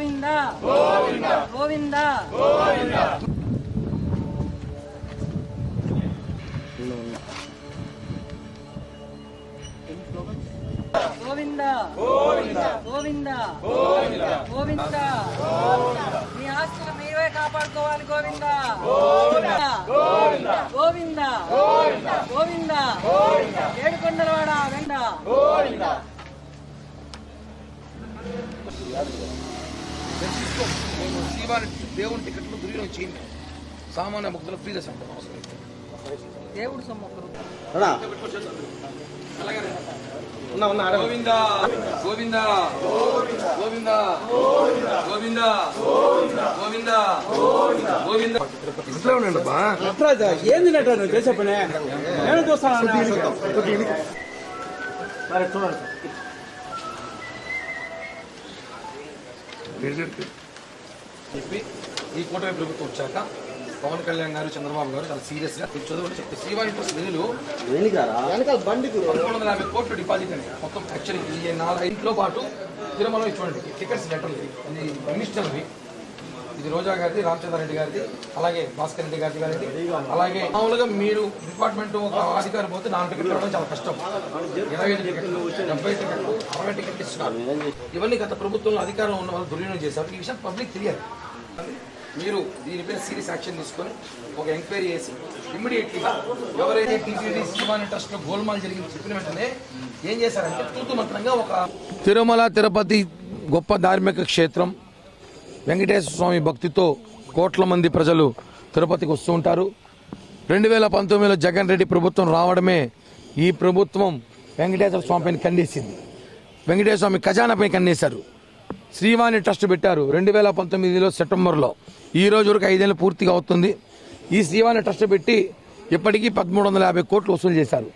గోవింద గోవింద గోవింద గోవింద గోవింద గోవింద గోవింద మీ ఆస్తులు మీరే కాపాడుకోవాలి గోవింద గోవింద గోవింద గోవింద ఏడుకొండలవాడ వెండ దేవుని టికెట్లు దుర్వినియోగం చేయండి. సామాన్య భక్తులు ఫ్రీ దర్శనం దేవుడు సొమ్మొక్కరు గోవింద గోవింద గోవింద గోవింద గోవింద గోవింద ఇంట్లో ఉండండి. ఏంది నువ్వు చేసే పని నేను చూస్తాను. చెప్పి ఈ కూటమి ప్రభుత్వం వచ్చాక పవన్ కళ్యాణ్ గారు చంద్రబాబు గారు చాలా సీరియస్ గా చదువు చెప్తే శ్రీవాణి ట్రస్ట్ నిధులు 1150 కోట్లు డిపాజిట్ అండి. మొత్తం యాక్చువల్లీ ఈ 4 పాటు తిరుమలలో చూడండి టికెట్స్ లెటర్లు అది మినిస్టర్వి, ఇది రోజా గారిది, రామచంద్రారెడ్డి గారిది, అలాగే భాస్కర్ రెడ్డి గారిది, అలాగే మామూలుగా మీరు డిపార్ట్మెంట్ ఒక అధికారి పోతే 4 టికెట్లు ఇవ్వడం చాలా కష్టం. 25 టికెట్లు, 70 టికెట్లు, 60 టికెట్లు ఇస్తున్నారు. ఇవన్నీ గత ప్రభుత్వంలో అధికారంలో ఉన్న వాళ్ళు దుర్వినియోగం చేశారు. ఈ విషయం పబ్లిక్ తెలియదు. మీరు దీనిపైన సీరియస్ యాక్షన్ తీసుకొని ఒక ఎంక్వైరీ చేసి ఇమ్మీడియట్లీగా ఎవరైతే టీటీడీ శ్రీవాణి ట్రస్ట్ లో గోల్మాల్ జరిగింది చెప్పిన వెంటనే ఏం చేశారంటే తూతు మంత్రంగా ఒక తిరుమల తిరుపతి గొప్ప ధార్మిక క్షేత్రం, వెంకటేశ్వర స్వామి భక్తితో కోట్ల మంది ప్రజలు తిరుపతికి వస్తూ ఉంటారు. 2019లో జగన్ రెడ్డి ప్రభుత్వం రావడమే ఈ ప్రభుత్వం వెంకటేశ్వర స్వామి పైన కన్నేసింది. వెంకటేశ్వర స్వామి ఖజానాపై కన్నేశారు. శ్రీవాణి ట్రస్ట్ పెట్టారు 2019లో సెప్టెంబర్లో. ఈ రోజు వరకు 5 ఏళ్ళు పూర్తిగా అవుతుంది. ఈ శ్రీవాణి ట్రస్ట్ పెట్టి ఇప్పటికీ 1350 కోట్లు వసూలు చేశారు.